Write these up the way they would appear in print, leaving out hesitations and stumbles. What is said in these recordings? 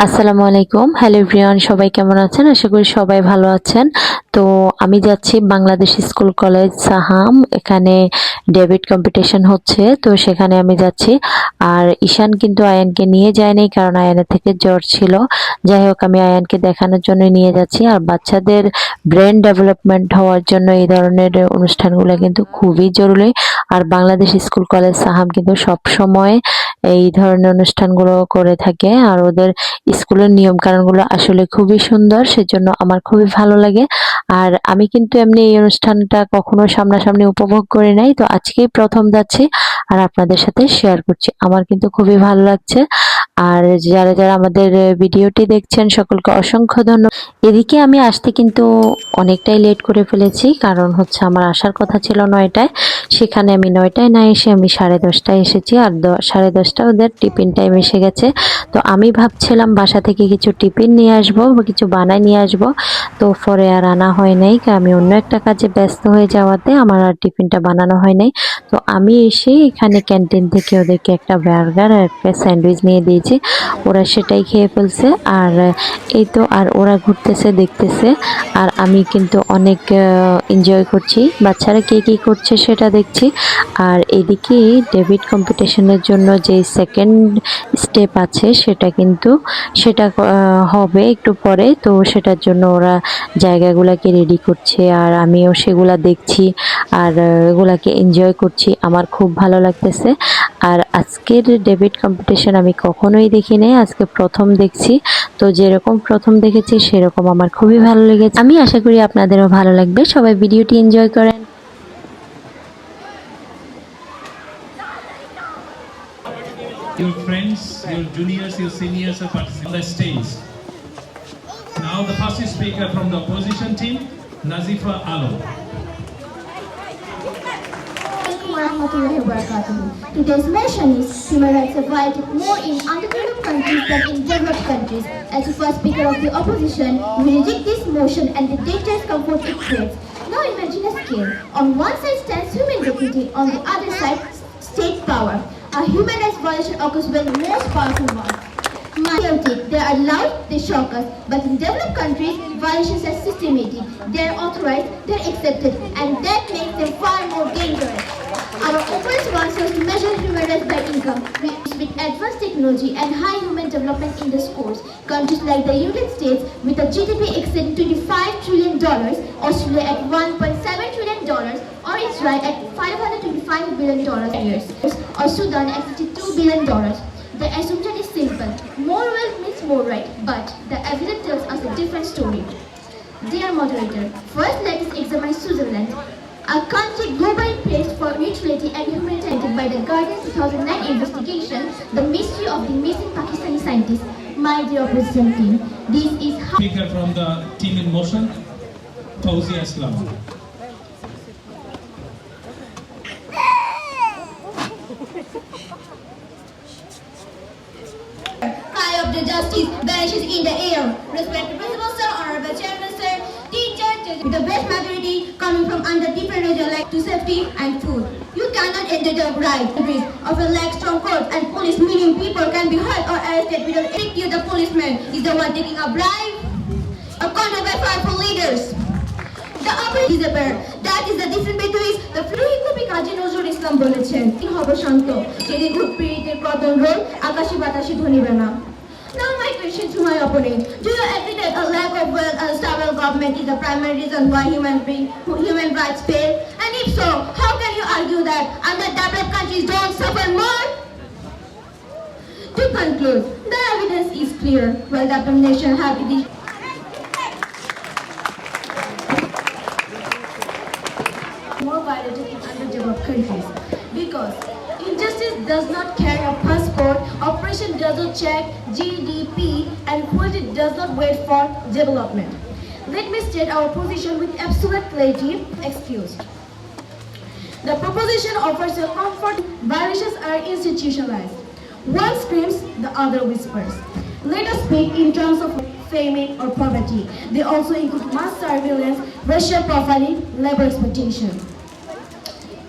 আসসালামু আলাইকুম। Hello everyone, সবাই কেমন আছেন? আশা করি সবাই ভালো আছেন। তো আমি যাচ্ছি বাংলাদেশ স্কুল কলেজ সাহাম। এখানে ডেবিট কম্পিটিশন হচ্ছে। তো সেখানে আমি যাচ্ছি। আর ঈশান কিন্তু আয়ানকে নিয়ে যায়নি কারণ আয়ানের থেকে জ্বর ছিল। যাই হোক, আমি আয়ানকে দেখানোর জন্য নিয়ে যাচ্ছি। আর বাচ্চাদের ব্রেন ডেভেলপমেন্ট হওয়ার জন্য এই ধরনের অনুষ্ঠানগুলো কিন্তু খুবই জরুরি। আর বাংলাদেশ স্কুল কলেজ সাহাম কিন্তু সবসময় এই ধরনের অনুষ্ঠানগুলো করে থাকে। আর ওদের স্কুলের নিয়ম কানুনগুলো আসলে খুবই সুন্দর, সেজন্য আমার খুবই ভালো লাগে। আর আমি কিন্তু এমনি এই অনুষ্ঠানটা কখনো সামনাসামনি উপভোগ করি নাই, তো আজকেই প্রথম যাচ্ছি আর আপনাদের সাথে শেয়ার করছি। আমার কিন্তু খুবই ভালো লাগছে। আর যারা যারা আমাদের ভিডিওটি দেখছেন সকলকে অসংখ্য ধন্যবাদ। এদিকে আমি আসতে কিন্তু অনেকটাই লেট করে ফেলেছি, কারণ হচ্ছে আমার আসার কথা ছিল 9টায়। সেখানে আমি 9টায় না এসে আমি 10:30টায় এসেছি। আর 10:30 ওদের টিফিন টাইম এসে গেছে। তো আমি ভাবছিলাম বাসা থেকে কিছু টিফিন নিয়ে আসবো বা কিছু বানায় নিয়ে আসবো। তো পরে আর আনা হয় নাই, আমি অন্য একটা কাজে ব্যস্ত হয়ে যাওয়াতে আমার আর টিফিনটা বানানো হয় নাই। তো আমি এসে এখানে ক্যান্টিন থেকে ওদেরকে একটা বার্গার আর একটা স্যান্ডউইচ নিয়ে দিয়েছি। ওরা সেটাই খেয়ে ফেলছে। আর এই তো, আর ওরা ঘুরতেছে দেখতেছে। আর আমি কিন্তু অনেক এনজয় করছি। বাচ্চারা কে কী করছে সেটা দেখছি। আর এদিকে ডেভিড কম্পিটিশনের জন্য যে সেকেন্ড স্টেপ আছে সেটা হবে একটু পরে। তো সেটার জন্য ওরা জায়গাগুলোকে রেডি করছে আর আমিও সেগুলা দেখছি। আর এগুলাকে এনজয় করছি। আমার খুব ভালো লাগতেছে। আর আজকের ডেবিট কম্পিটিশন আমি কখনোই দেখি নাই, আজকে প্রথম দেখছি। তো যেরকম প্রথম দেখেছি সেরকম আমার খুবই ভালো লেগেছে। আমি আশা করি আপনাদেরও ভালো লাগবে। সবাই ভিডিওটি এনজয় করেন। Your friends, your juniors, your seniors are participating on the stage. Now the first speaker from the opposition team, Nazifa Alam. Today's motion is human rights are violated more in underdeveloped countries than in developed countries. As the first speaker of the opposition, we reject this motion and the dangerous comfort it creates. Now imagine a scale. On one side stands human dignity, on the other side state power. A human rights violation occurs when the most powerful one. They are loud, they shock us, but in developed countries, violations are systematic. They are authorized, they are accepted, and that makes them far more dangerous. Our opponents want us to measure human rights by income. With advanced technology and high human development in the schools, countries like the United States with a GDP exceeding $25 trillion, Australia at $1.7 trillion, or Israel at $525 billion a year, or Sudan at $52 billion. The assumption is simple. More wealth means more right, but the evidence tells us a different story. Dear moderator, first let us examine Switzerland, a country globally praised for neutrality and humanitarian by the Guardian 2009 investigation, the mystery of the missing Pakistani scientist. My dear opposition team, this is how... Speaker from the team in motion, Fawzia Islam. Of the justice vanishes in the air. Respected principal sir, honorable chairman sir, teachers, with the best majority coming from under different regions like to safety and food. You cannot enter the right of a leg strong court and police, meaning people can be hurt or arrested without any you. The policeman is the one taking a bribe, a corner by powerful leaders. The upper is a bear. That is the difference between the fluid কবি কাজী নজরুল ইসলাম বলেছেন হবে শান্ত যেদিন ঘুরপিড়িতের কদল role আকাশে বাতাসে ধনিবে না. Now my question to my opponent. Do you agree that a lack of stable government is the primary reason why human rights fail? And if so, how can you argue that underdeveloped countries don't suffer more? To conclude, the evidence is clear. While developed nations have more violated in underdeveloped countries because injustice does not carry a passport, oppression does not check GDP, and quality does not wait for development. Let me state our position with absolute clarity. Excused. The proposition offers a comfort. Violations are institutionalized. One screams, the other whispers. Let us speak in terms of famine or poverty. They also include mass surveillance, racial profiling, labor exploitation.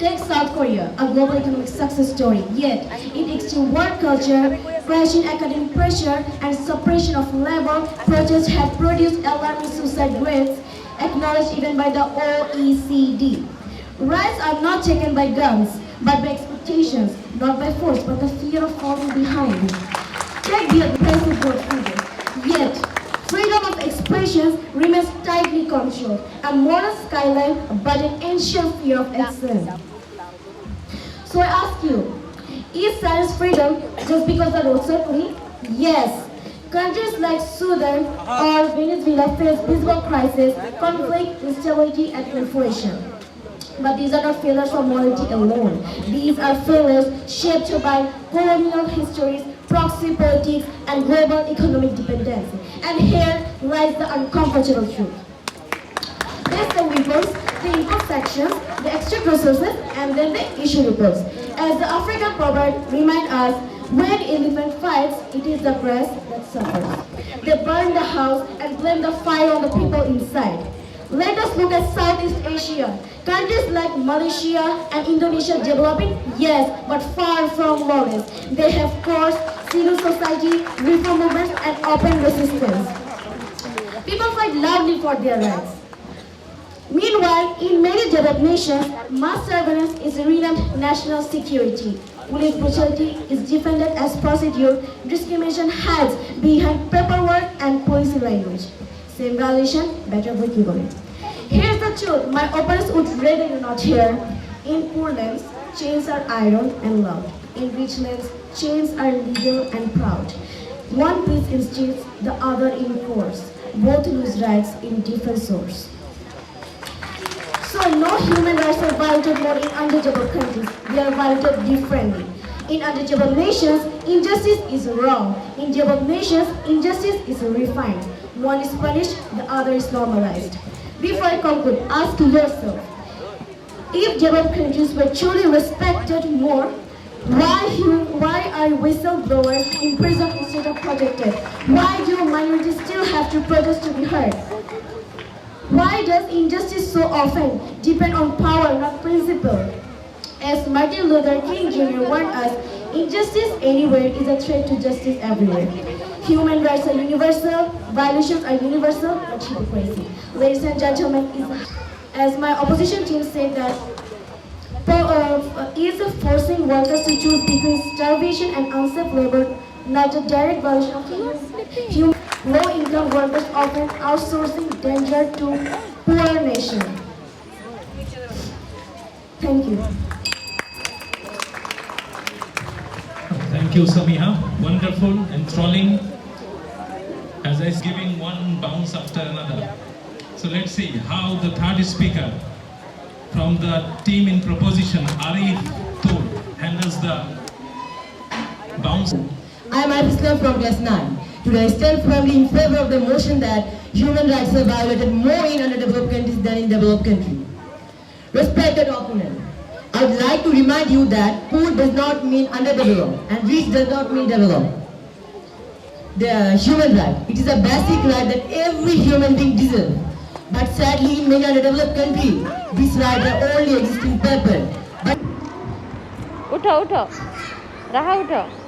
Take South Korea, a global economic success story, yet it extreme work culture, crashing academic pressure and suppression of labor protests have produced alarming suicide rates, acknowledged even by the OECD. Rights are not taken by guns, but by expectations, not by force, but the fear of falling behind. Take the oppressive word freedom. Yet, freedom of expression remains tightly controlled, a moral skyline but an ancient fear of excellence. So I ask you, is science freedom just because the roads are clean? Yes. Countries like Sudan or Venezuela face visible crisis, conflict, instability, and inflation. But these are not failures of morality alone. These are failures shaped by colonial histories, proxy politics, and global economic dependency. And here lies the uncomfortable truth. There's the weapons, the intersections, the extra resources, and then the issue reports. As the African proverb reminds us, when elephant fights, it is the grass that suffers. They burn the house and blame the fire on the people inside. Let us look at Southeast Asia. Countries like Malaysia and Indonesia developing, yes, but far from lawless. They have courts, civil society, reform movements, and open resistance. People fight loudly for their rights. Meanwhile, in many developed nations, mass surveillance is renamed national security. Police brutality is defended as procedure, discrimination hides behind paperwork and policy language. Same violation, better vocabulary. Here's the truth, my opponents would rather you not hear. In poor lands, chains are iron and loud. In rich lands, chains are legal and proud. One piece instincts, the other in force. Both lose rights in different source. So no human rights are violated more in undeveloped countries. They are violated differently. In undeveloped nations, injustice is wrong. In developed nations, injustice is refined. One is punished, the other is normalized. Before I conclude, ask yourself, if developed countries were truly respected more, why are whistleblowers imprisoned instead of protected? Why do minorities still have to protest to be heard? Why does injustice so often depend on power, not principle? As Martin Luther King Jr. warned us, injustice anywhere is a threat to justice everywhere. Human rights are universal, violations are universal, but hypocrisy. Ladies and gentlemen, as my opposition team said that, is forcing workers to choose between starvation and unsafe labor not a direct violation of human low-income workers often outsourcing danger to poor nation. Thank you. Thank you, Samiha. Wonderful, enthralling. As I was giving one bounce after another. So let's see how the third speaker from the team in proposition, Arif Tool, handles the bounce. I am Arif Islam from class 9. Today I stand firmly in favor of the motion that human rights are violated more in underdeveloped countries than in developed countries. Respected opponent, I would like to remind you that poor does not mean underdeveloped and rich does not mean developed. The human right, it is a basic right that every human being deserves. But sadly, in many underdeveloped countries, this right only exists in paper. उठो उठो रहा उठो